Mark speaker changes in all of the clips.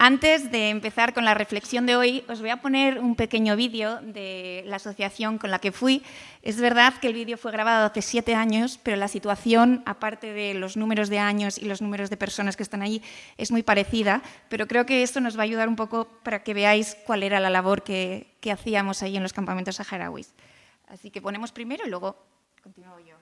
Speaker 1: Antes de empezar con la reflexión de hoy, os voy a poner un pequeño vídeo de la asociación con la que fui. Es verdad que el vídeo fue grabado hace 7 años, pero la situación, aparte de los números de años y los números de personas que están allí, es muy parecida, pero creo que esto nos va a ayudar un poco para que veáis cuál era la labor que hacíamos ahí en los campamentos saharauis. Así que ponemos primero y luego continúo yo.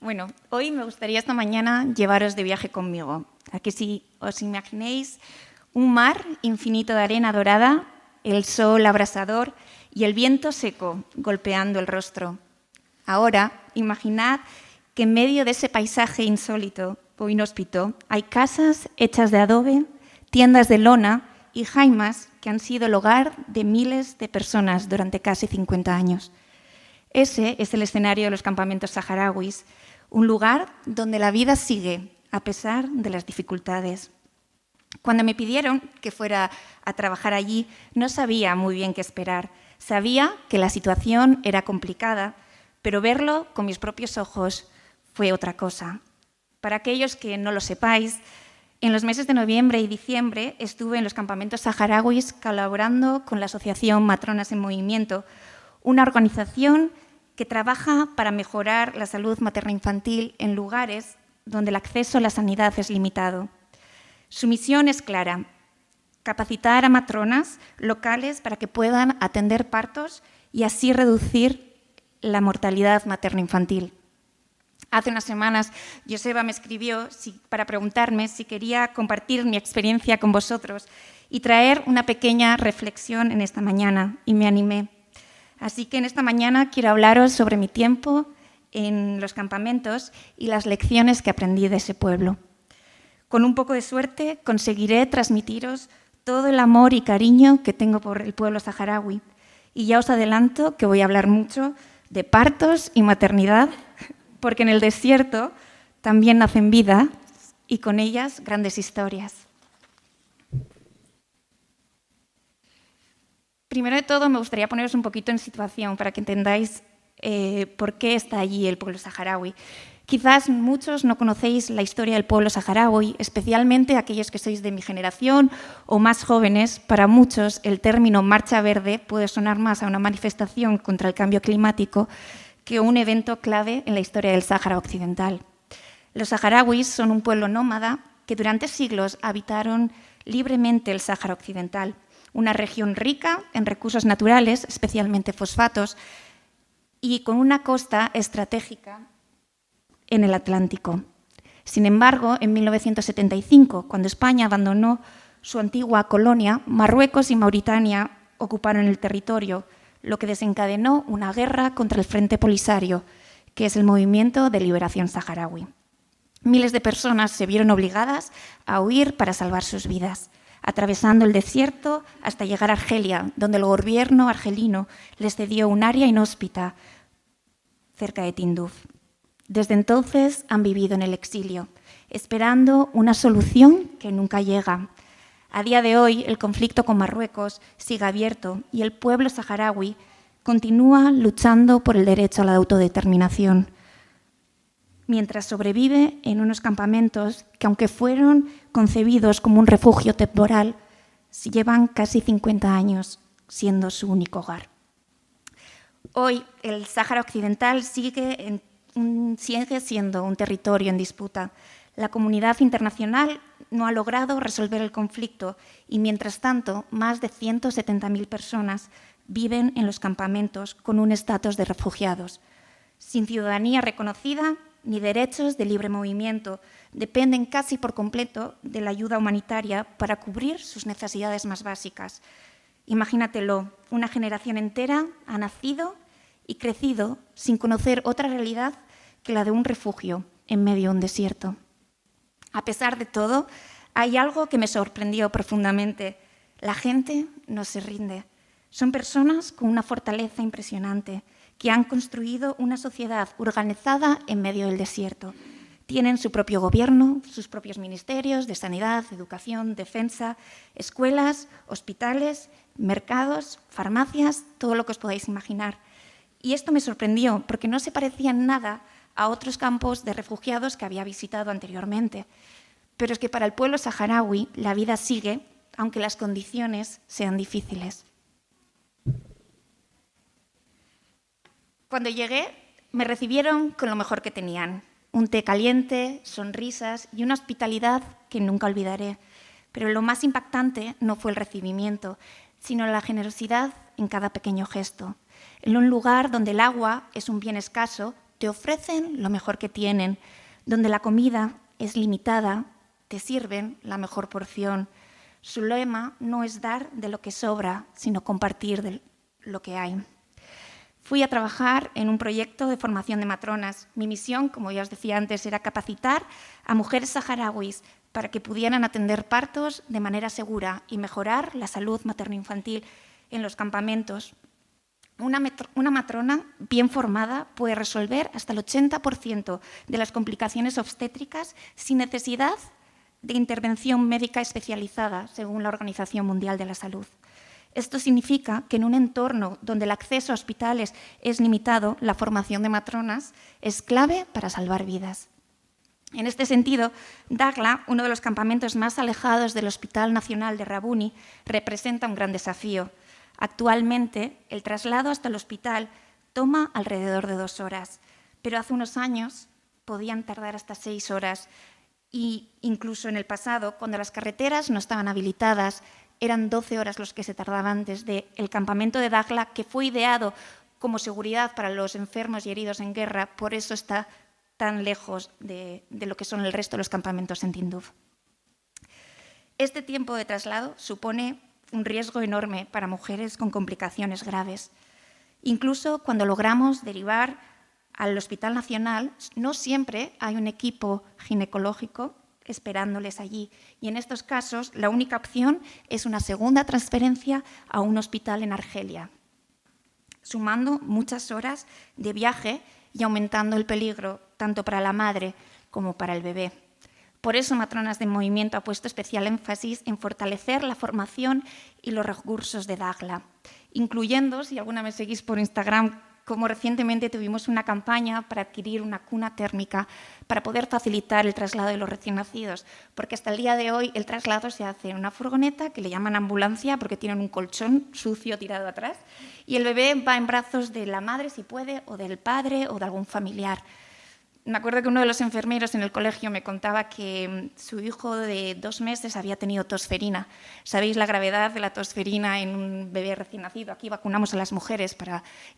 Speaker 1: Bueno, hoy me gustaría esta mañana llevaros de viaje conmigo. A que si os imaginéis un mar infinito de arena dorada, el sol abrasador y el viento seco golpeando el rostro. Ahora, imaginad que en medio de ese paisaje insólito o inhóspito hay casas hechas de adobe, tiendas de lona y jaimas que han sido el hogar de miles de personas durante casi 50 años. Ese es el escenario de los campamentos saharauis, un lugar donde la vida sigue a pesar de las dificultades. Cuando me pidieron que fuera a trabajar allí, no sabía muy bien qué esperar. Sabía que la situación era complicada, pero verlo con mis propios ojos fue otra cosa. Para aquellos que no lo sepáis, en los meses de noviembre y diciembre estuve en los campamentos saharauis colaborando con la asociación Matronas en Movimiento, una organización que trabaja para mejorar la salud materno-infantil en lugares donde el acceso a la sanidad es limitado. Su misión es clara: capacitar a matronas locales para que puedan atender partos y así reducir la mortalidad materno-infantil. Hace unas semanas, Joseba me escribió para preguntarme si quería compartir mi experiencia con vosotros y traer una pequeña reflexión en esta mañana, y me animé. Así que en esta mañana quiero hablaros sobre mi tiempo en los campamentos y las lecciones que aprendí de ese pueblo. Con un poco de suerte conseguiré transmitiros todo el amor y cariño que tengo por el pueblo saharaui. Y ya os adelanto que voy a hablar mucho de partos y maternidad, porque en el desierto también nacen vida y con ellas grandes historias. Primero de todo, me gustaría poneros un poquito en situación para que entendáis por qué está allí el pueblo saharaui. Quizás muchos no conocéis la historia del pueblo saharaui, especialmente aquellos que sois de mi generación o más jóvenes. Para muchos, el término Marcha Verde puede sonar más a una manifestación contra el cambio climático que un evento clave en la historia del Sáhara Occidental. Los saharauis son un pueblo nómada que durante siglos habitaron libremente el Sáhara Occidental, una región rica en recursos naturales, especialmente fosfatos, y con una costa estratégica en el Atlántico. Sin embargo, en 1975, cuando España abandonó su antigua colonia, Marruecos y Mauritania ocuparon el territorio, lo que desencadenó una guerra contra el Frente Polisario, que es el movimiento de liberación saharaui. Miles de personas se vieron obligadas a huir para salvar sus vidas, atravesando el desierto hasta llegar a Argelia, donde el gobierno argelino les cedió un área inhóspita cerca de Tinduf. Desde entonces han vivido en el exilio, esperando una solución que nunca llega. A día de hoy, el conflicto con Marruecos sigue abierto y el pueblo saharaui continúa luchando por el derecho a la autodeterminación, mientras sobrevive en unos campamentos que, aunque fueron concebidos como un refugio temporal, llevan casi 50 años siendo su único hogar. Hoy, el Sáhara Occidental sigue siendo un territorio en disputa. La comunidad internacional no ha logrado resolver el conflicto y, mientras tanto, más de 170.000 personas viven en los campamentos con un estatus de refugiados. Sin ciudadanía reconocida ni derechos de libre movimiento, dependen casi por completo de la ayuda humanitaria para cubrir sus necesidades más básicas. Imagínatelo, una generación entera ha nacido y crecido sin conocer otra realidad que la de un refugio en medio de un desierto. A pesar de todo, hay algo que me sorprendió profundamente. La gente no se rinde. Son personas con una fortaleza impresionante que han construido una sociedad organizada en medio del desierto. Tienen su propio gobierno, sus propios ministerios de sanidad, educación, defensa, escuelas, hospitales, mercados, farmacias, todo lo que os podáis imaginar. Y esto me sorprendió porque no se parecía en nada a otros campos de refugiados que había visitado anteriormente. Pero es que para el pueblo saharaui la vida sigue, aunque las condiciones sean difíciles. Cuando llegué, me recibieron con lo mejor que tenían. Un té caliente, sonrisas y una hospitalidad que nunca olvidaré. Pero lo más impactante no fue el recibimiento, sino la generosidad en cada pequeño gesto. En un lugar donde el agua es un bien escaso, te ofrecen lo mejor que tienen. Donde la comida es limitada, te sirven la mejor porción. Su lema no es dar de lo que sobra, sino compartir de lo que hay. Fui a trabajar en un proyecto de formación de matronas. Mi misión, como ya os decía antes, era capacitar a mujeres saharauis para que pudieran atender partos de manera segura y mejorar la salud materno-infantil en los campamentos. Una matrona bien formada puede resolver hasta el 80% de las complicaciones obstétricas sin necesidad de intervención médica especializada, según la Organización Mundial de la Salud. Esto significa que en un entorno donde el acceso a hospitales es limitado, la formación de matronas es clave para salvar vidas. En este sentido, Dakhla, uno de los campamentos más alejados del Hospital Nacional de Rabuni, representa un gran desafío. Actualmente, el traslado hasta el hospital toma alrededor de 2 horas, pero hace unos años podían tardar hasta 6 horas y incluso en el pasado, cuando las carreteras no estaban habilitadas, eran 12 horas los que se tardaban desde el campamento de Dakhla, que fue ideado como seguridad para los enfermos y heridos en guerra, por eso está tan lejos de lo que son el resto de los campamentos en Tinduf. Este tiempo de traslado supone un riesgo enorme para mujeres con complicaciones graves. Incluso cuando logramos derivar al Hospital Nacional, no siempre hay un equipo ginecológico esperándoles allí. Y en estos casos, la única opción es una segunda transferencia a un hospital en Argelia, sumando muchas horas de viaje y aumentando el peligro tanto para la madre como para el bebé. Por eso, Matronas de Movimiento ha puesto especial énfasis en fortalecer la formación y los recursos de Dakhla, incluyendo, si alguna vez seguís por Instagram, como recientemente tuvimos una campaña para adquirir una cuna térmica para poder facilitar el traslado de los recién nacidos, porque hasta el día de hoy el traslado se hace en una furgoneta que le llaman ambulancia porque tienen un colchón sucio tirado atrás y el bebé va en brazos de la madre si puede o del padre o de algún familiar. Me acuerdo que uno de los enfermeros en el colegio me contaba que su hijo de 2 meses había tenido tosferina. ¿Sabéis la gravedad de la tosferina en un bebé recién nacido? Aquí vacunamos a las mujeres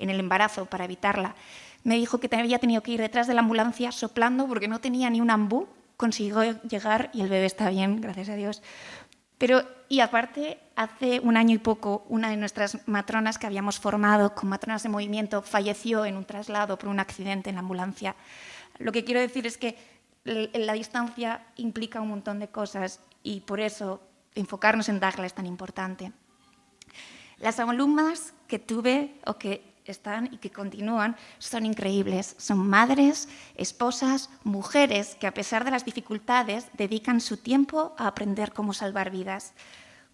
Speaker 1: en el embarazo para evitarla. Me dijo que había tenido que ir detrás de la ambulancia soplando porque no tenía ni un ambú. Consiguió llegar y el bebé está bien, gracias a Dios. Y aparte, hace un año y poco, una de nuestras matronas que habíamos formado con matronas de movimiento falleció en un traslado por un accidente en la ambulancia. Lo que quiero decir es que la distancia implica un montón de cosas y por eso enfocarnos en Dagla es tan importante. Las alumnas que tuve o que están y que continúan son increíbles. Son madres, esposas, mujeres que a pesar de las dificultades dedican su tiempo a aprender cómo salvar vidas.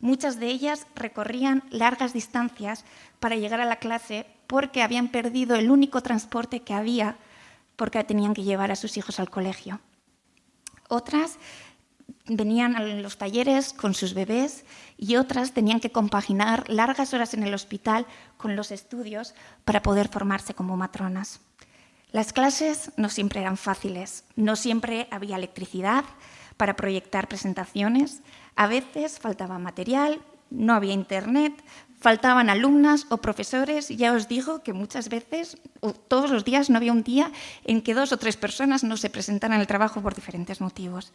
Speaker 1: Muchas de ellas recorrían largas distancias para llegar a la clase porque habían perdido el único transporte que había porque tenían que llevar a sus hijos al colegio. Otras venían a los talleres con sus bebés y otras tenían que compaginar largas horas en el hospital con los estudios para poder formarse como matronas. Las clases no siempre eran fáciles, no siempre había electricidad para proyectar presentaciones, a veces faltaba material, no había internet, faltaban alumnas o profesores. Ya os digo que muchas veces, o todos los días, no había un día en que 2 o 3 personas no se presentaran al trabajo por diferentes motivos.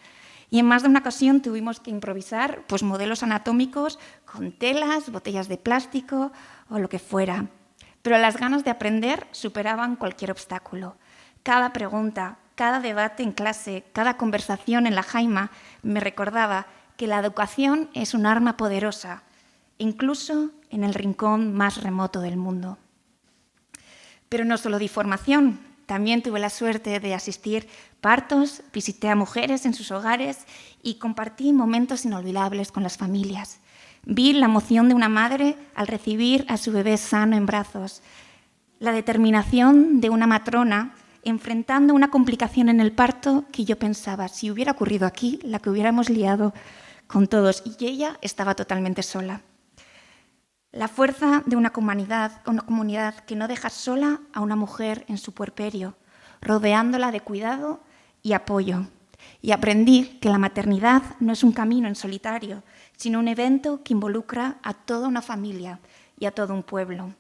Speaker 1: Y en más de una ocasión tuvimos que improvisar modelos anatómicos con telas, botellas de plástico o lo que fuera. Pero las ganas de aprender superaban cualquier obstáculo. Cada pregunta, cada debate en clase, cada conversación en la jaima me recordaba que la educación es un arma poderosa, incluso en el rincón más remoto del mundo. Pero no solo di formación, también tuve la suerte de asistir partos, visité a mujeres en sus hogares y compartí momentos inolvidables con las familias. Vi la emoción de una madre al recibir a su bebé sano en brazos, la determinación de una matrona enfrentando una complicación en el parto que yo pensaba, si hubiera ocurrido aquí, la que hubiéramos liado con todos, y ella estaba totalmente sola. La fuerza de una comunidad que no deja sola a una mujer en su puerperio, rodeándola de cuidado y apoyo. Y aprendí que la maternidad no es un camino en solitario, sino un evento que involucra a toda una familia y a todo un pueblo.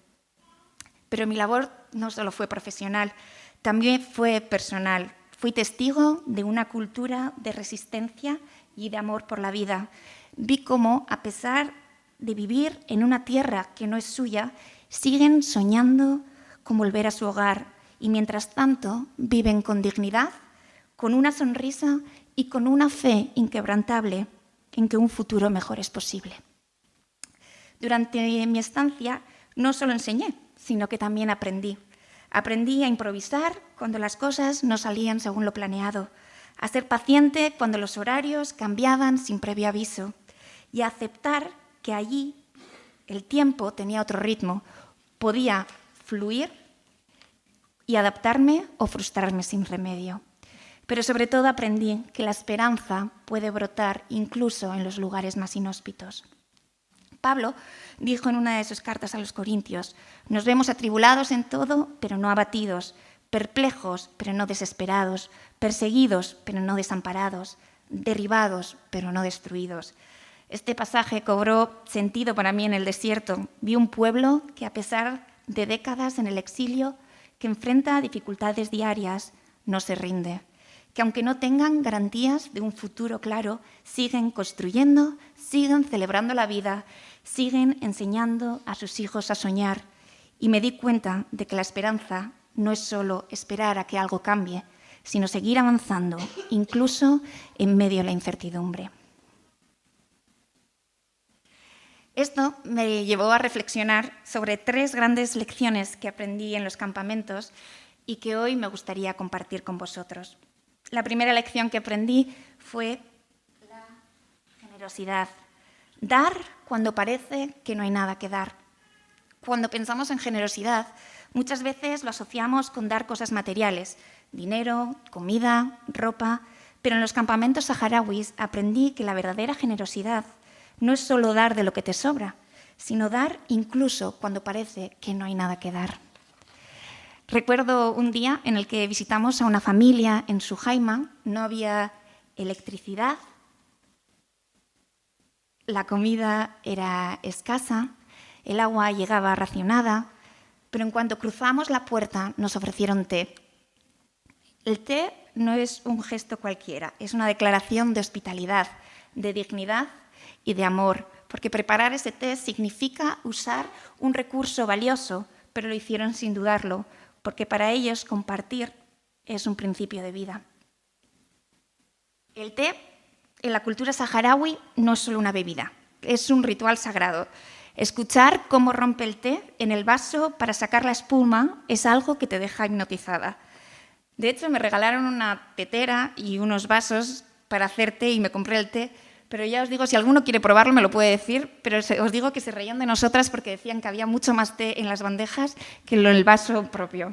Speaker 1: Pero mi labor no solo fue profesional, también fue personal. Fui testigo de una cultura de resistencia y de amor por la vida. Vi cómo, a pesar de vivir en una tierra que no es suya, siguen soñando con volver a su hogar y, mientras tanto, viven con dignidad, con una sonrisa y con una fe inquebrantable en que un futuro mejor es posible. Durante mi estancia no solo enseñé, sino que también aprendí. Aprendí a improvisar cuando las cosas no salían según lo planeado, a ser paciente cuando los horarios cambiaban sin previo aviso y a aceptar que allí el tiempo tenía otro ritmo, podía fluir y adaptarme o frustrarme sin remedio. Pero sobre todo aprendí que la esperanza puede brotar incluso en los lugares más inhóspitos. Pablo dijo en una de sus cartas a los Corintios: nos vemos atribulados en todo, pero no abatidos, perplejos, pero no desesperados, perseguidos, pero no desamparados, derribados, pero no destruidos. Este pasaje cobró sentido para mí en el desierto. Vi un pueblo que, a pesar de décadas en el exilio, que enfrenta dificultades diarias, no se rinde. Que aunque no tengan garantías de un futuro claro, siguen construyendo, siguen celebrando la vida, siguen enseñando a sus hijos a soñar. Y me di cuenta de que la esperanza no es solo esperar a que algo cambie, sino seguir avanzando, incluso en medio de la incertidumbre. Esto me llevó a reflexionar sobre 3 grandes lecciones que aprendí en los campamentos y que hoy me gustaría compartir con vosotros. La primera lección que aprendí fue la generosidad. Dar cuando parece que no hay nada que dar. Cuando pensamos en generosidad, muchas veces lo asociamos con dar cosas materiales, dinero, comida, ropa, pero en los campamentos saharauis aprendí que la verdadera generosidad no es solo dar de lo que te sobra, sino dar incluso cuando parece que no hay nada que dar. Recuerdo un día en el que visitamos a una familia en Suhaima, no había electricidad, la comida era escasa, el agua llegaba racionada, pero en cuanto cruzamos la puerta nos ofrecieron té. El té no es un gesto cualquiera, es una declaración de hospitalidad, de dignidad y de amor, porque preparar ese té significa usar un recurso valioso, pero lo hicieron sin dudarlo, porque para ellos compartir es un principio de vida. El té en la cultura saharaui no es solo una bebida, es un ritual sagrado. Escuchar cómo rompe el té en el vaso para sacar la espuma es algo que te deja hipnotizada. De hecho, me regalaron una tetera y unos vasos para hacer té y me compré el té, pero ya os digo, si alguno quiere probarlo me lo puede decir, pero os digo que se reían de nosotras porque decían que había mucho más té en las bandejas que en el vaso propio.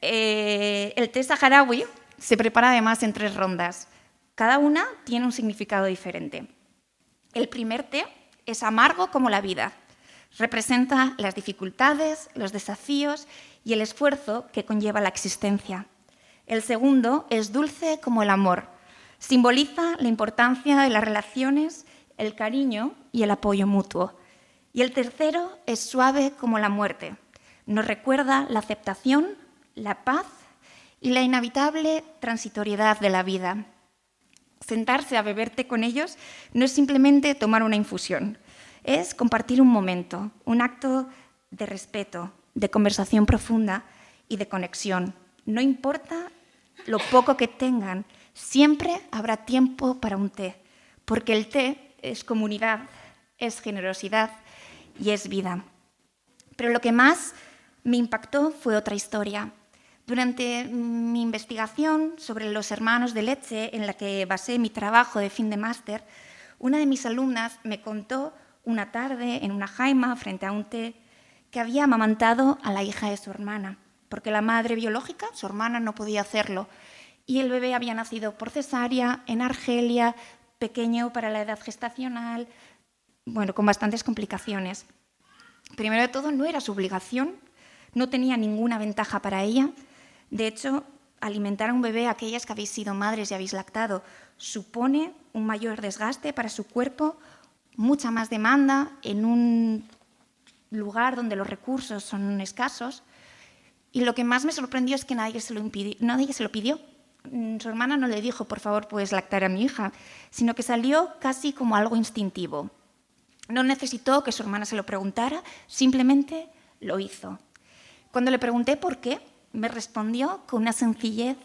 Speaker 1: El té saharaui se prepara además en 3 rondas. Cada una tiene un significado diferente. El primer té es amargo como la vida. Representa las dificultades, los desafíos y el esfuerzo que conlleva la existencia. El segundo es dulce como el amor. Simboliza la importancia de las relaciones, el cariño y el apoyo mutuo. Y el tercero es suave como la muerte. Nos recuerda la aceptación, la paz y la inevitable transitoriedad de la vida. Sentarse a beber té con ellos no es simplemente tomar una infusión, es compartir un momento, un acto de respeto, de conversación profunda y de conexión. No importa lo poco que tengan, siempre habrá tiempo para un té, porque el té es comunidad, es generosidad y es vida. Pero lo que más me impactó fue otra historia. Durante mi investigación sobre los hermanos de leche, en la que basé mi trabajo de fin de máster, una de mis alumnas me contó una tarde en una jaima frente a un té que había amamantado a la hija de su hermana, porque la madre biológica, su hermana, no podía hacerlo, y el bebé había nacido por cesárea en Argelia, pequeño para la edad gestacional, con bastantes complicaciones. Primero de todo, no era su obligación, no tenía ninguna ventaja para ella. De hecho, alimentar a un bebé, aquellas que habéis sido madres y habéis lactado, supone un mayor desgaste para su cuerpo, mucha más demanda en un lugar donde los recursos son escasos. Y lo que más me sorprendió es que nadie se lo pidió. Su hermana no le dijo, por favor, puedes lactar a mi hija, sino que salió casi como algo instintivo. No necesitó que su hermana se lo preguntara, simplemente lo hizo. Cuando le pregunté por qué, me respondió con una sencillez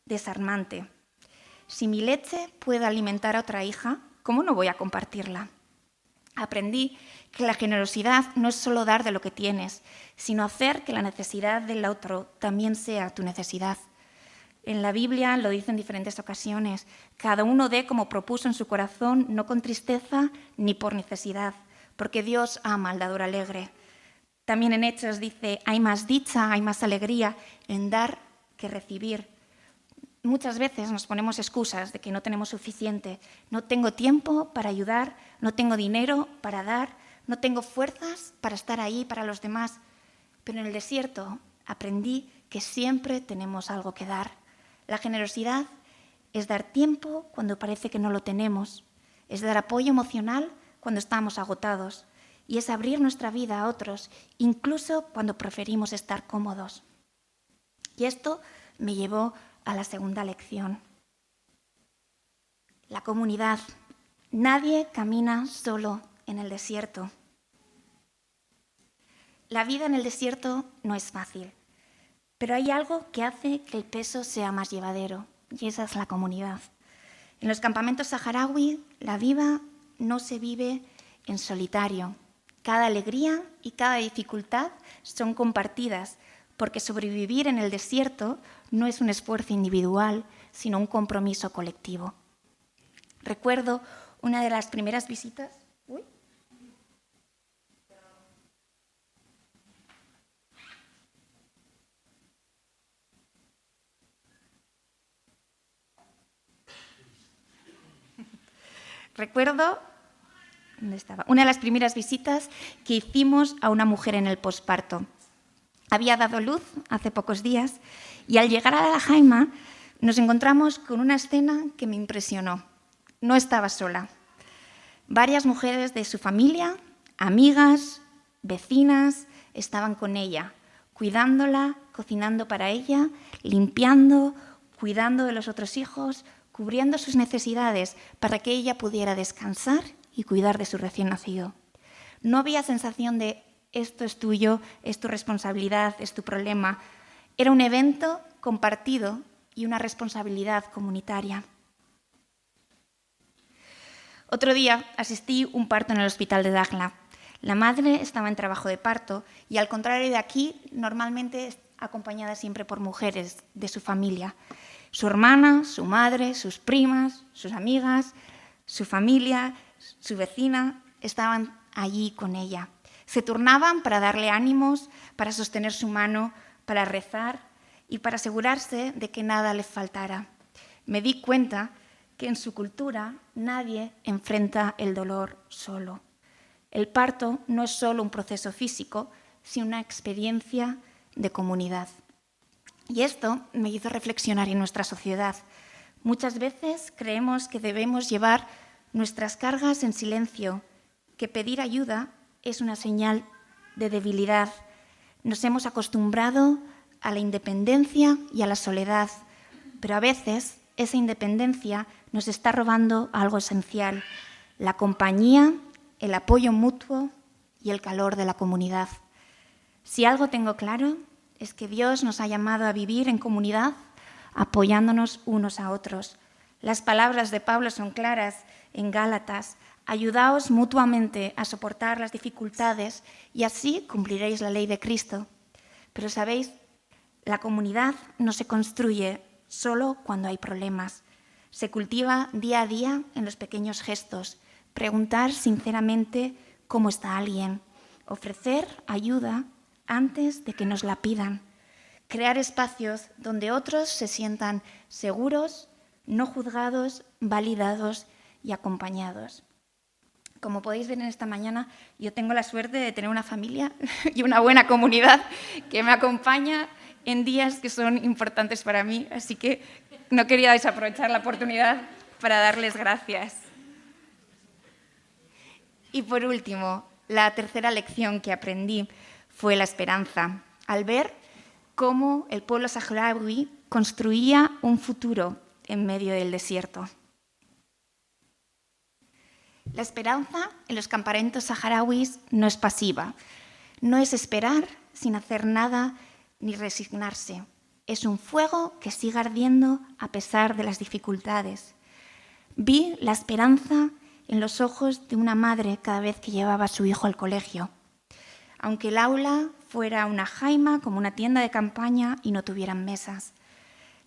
Speaker 1: desarmante. Si mi leche puede alimentar a otra hija, ¿cómo no voy a compartirla? Aprendí que la generosidad no es solo dar de lo que tienes, sino hacer que la necesidad del otro también sea tu necesidad. En la Biblia lo dice en diferentes ocasiones, cada uno dé como propuso en su corazón, no con tristeza ni por necesidad, porque Dios ama al dador alegre. También en Hechos dice, hay más dicha, hay más alegría en dar que recibir. Muchas veces nos ponemos excusas de que no tenemos suficiente. No tengo tiempo para ayudar, no tengo dinero para dar, no tengo fuerzas para estar ahí para los demás. Pero en el desierto aprendí que siempre tenemos algo que dar. La generosidad es dar tiempo cuando parece que no lo tenemos, es dar apoyo emocional cuando estamos agotados y es abrir nuestra vida a otros, incluso cuando preferimos estar cómodos. Y esto me llevó a la segunda lección. La comunidad. Nadie camina solo en el desierto. La vida en el desierto no es fácil, pero hay algo que hace que el peso sea más llevadero, y esa es la comunidad. En los campamentos saharaui, la vida no se vive en solitario. Cada alegría y cada dificultad son compartidas, porque sobrevivir en el desierto no es un esfuerzo individual, sino un compromiso colectivo. Recuerdo una de las primeras visitas. Recuerdo, ¿dónde estaba? Una de las primeras visitas que hicimos a una mujer en el posparto. Había dado luz hace pocos días y al llegar a la Jaima nos encontramos con una escena que me impresionó. No estaba sola. Varias mujeres de su familia, amigas, vecinas, estaban con ella, cuidándola, cocinando para ella, limpiando, cuidando de los otros hijos, cubriendo sus necesidades para que ella pudiera descansar y cuidar de su recién nacido. No había sensación de esto es tuyo, es tu responsabilidad, es tu problema. Era un evento compartido y una responsabilidad comunitaria. Otro día asistí a un parto en el hospital de Dakhla. La madre estaba en trabajo de parto y, al contrario de aquí, normalmente es acompañada siempre por mujeres de su familia. Su hermana, su madre, sus primas, sus amigas, su familia, su vecina, estaban allí con ella. Se turnaban para darle ánimos, para sostener su mano, para rezar y para asegurarse de que nada le faltara. Me di cuenta que en su cultura nadie enfrenta el dolor solo. El parto no es solo un proceso físico, sino una experiencia de comunidad. Y esto me hizo reflexionar en nuestra sociedad. Muchas veces creemos que debemos llevar nuestras cargas en silencio, que pedir ayuda es una señal de debilidad. Nos hemos acostumbrado a la independencia y a la soledad, pero a veces esa independencia nos está robando algo esencial: la compañía, el apoyo mutuo y el calor de la comunidad. Si algo tengo claro es que Dios nos ha llamado a vivir en comunidad, apoyándonos unos a otros. Las palabras de Pablo son claras en Gálatas: ayudaos mutuamente a soportar las dificultades y así cumpliréis la ley de Cristo. Pero sabéis, la comunidad no se construye solo cuando hay problemas. Se cultiva día a día en los pequeños gestos. Preguntar sinceramente cómo está alguien. Ofrecer ayuda antes de que nos la pidan. Crear espacios donde otros se sientan seguros, no juzgados, validados y acompañados. Como podéis ver en esta mañana, yo tengo la suerte de tener una familia y una buena comunidad que me acompaña en días que son importantes para mí, así que no quería desaprovechar la oportunidad para darles gracias. Y por último, la tercera lección que aprendí fue la esperanza, al ver cómo el pueblo saharaui construía un futuro en medio del desierto. La esperanza en los campamentos saharauis no es pasiva, no es esperar sin hacer nada ni resignarse. Es un fuego que sigue ardiendo a pesar de las dificultades. Vi la esperanza en los ojos de una madre cada vez que llevaba a su hijo al colegio. Aunque el aula fuera una jaima, como una tienda de campaña, y no tuvieran mesas.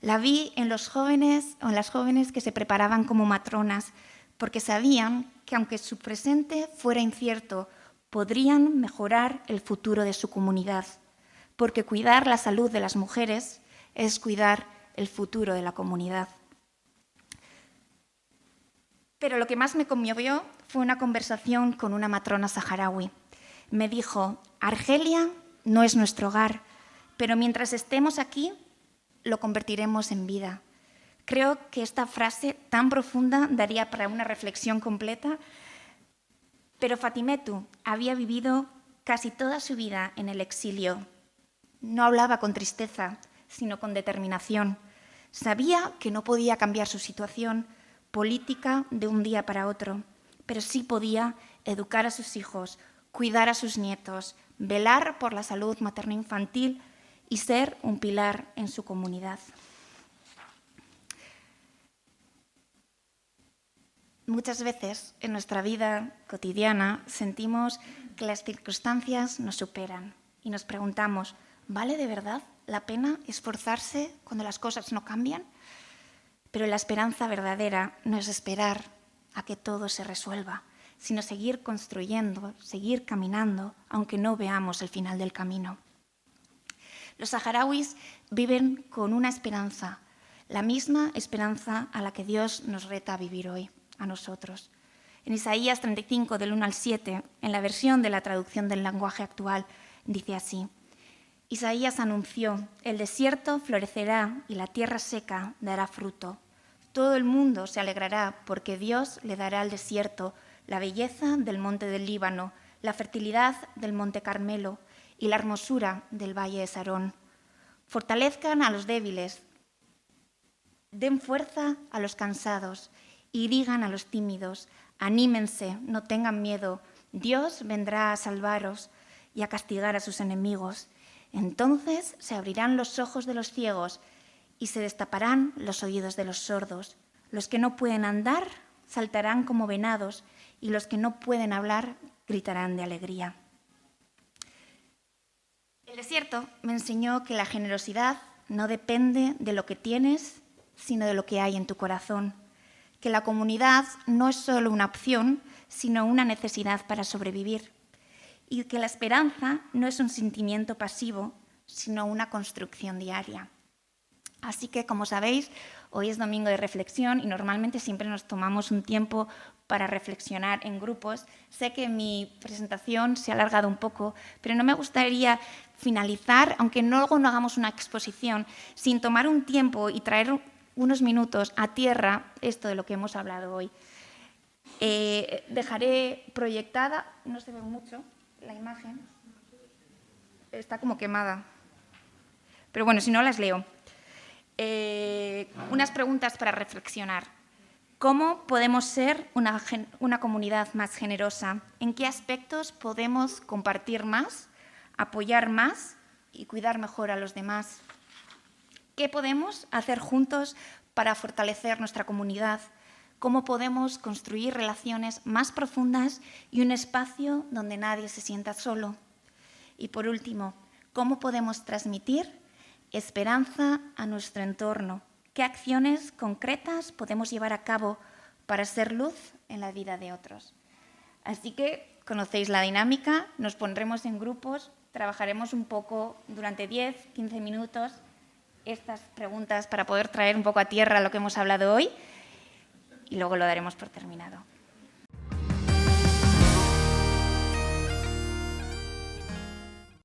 Speaker 1: La vi en los jóvenes o en las jóvenes que se preparaban como matronas, porque sabían que aunque su presente fuera incierto, podrían mejorar el futuro de su comunidad, porque cuidar la salud de las mujeres es cuidar el futuro de la comunidad. Pero lo que más me conmovió fue una conversación con una matrona saharaui. Me dijo: Argelia no es nuestro hogar, pero mientras estemos aquí, lo convertiremos en vida. Creo que esta frase tan profunda daría para una reflexión completa, pero Fatimetu había vivido casi toda su vida en el exilio. No hablaba con tristeza, sino con determinación. Sabía que no podía cambiar su situación política de un día para otro, pero sí podía educar a sus hijos, cuidar a sus nietos, velar por la salud materno-infantil y ser un pilar en su comunidad. Muchas veces en nuestra vida cotidiana sentimos que las circunstancias nos superan y nos preguntamos: ¿vale de verdad la pena esforzarse cuando las cosas no cambian? Pero la esperanza verdadera no es esperar a que todo se resuelva, sino seguir construyendo, seguir caminando, aunque no veamos el final del camino. Los saharauis viven con una esperanza, la misma esperanza a la que Dios nos reta a vivir hoy, a nosotros. En Isaías 35, del 1 al 7, en la versión de la traducción del lenguaje actual, dice así: Isaías anunció: el desierto florecerá y la tierra seca dará fruto. Todo el mundo se alegrará porque Dios le dará al desierto la belleza del monte del Líbano, la fertilidad del monte Carmelo y la hermosura del valle de Sarón. Fortalezcan a los débiles, den fuerza a los cansados y digan a los tímidos: anímense, no tengan miedo, Dios vendrá a salvaros y a castigar a sus enemigos. Entonces se abrirán los ojos de los ciegos y se destaparán los oídos de los sordos. Los que no pueden andar saltarán como venados y los que no pueden hablar gritarán de alegría. El desierto me enseñó que la generosidad no depende de lo que tienes, sino de lo que hay en tu corazón. Que la comunidad no es solo una opción, sino una necesidad para sobrevivir. Y que la esperanza no es un sentimiento pasivo, sino una construcción diaria. Así que, como sabéis, hoy es domingo de reflexión y normalmente siempre nos tomamos un tiempo para reflexionar en grupos. Sé que mi presentación se ha alargado un poco, pero no me gustaría finalizar, aunque luego no hagamos una exposición, sin tomar un tiempo y traer unos minutos a tierra esto de lo que hemos hablado hoy. Dejaré proyectada, no se ve mucho la imagen, está como quemada, pero bueno, si no las leo. Unas preguntas para reflexionar. ¿Cómo podemos ser una comunidad más generosa? ¿En qué aspectos podemos compartir más, apoyar más y cuidar mejor a los demás? ¿Qué podemos hacer juntos para fortalecer nuestra comunidad? ¿Cómo podemos construir relaciones más profundas y un espacio donde nadie se sienta solo? Y por último, ¿cómo podemos transmitir esperanza a nuestro entorno? ¿Qué acciones concretas podemos llevar a cabo para ser luz en la vida de otros? Así que conocéis la dinámica, nos pondremos en grupos, trabajaremos un poco durante 10-15 minutos estas preguntas para poder traer un poco a tierra lo que hemos hablado hoy y luego lo daremos por terminado.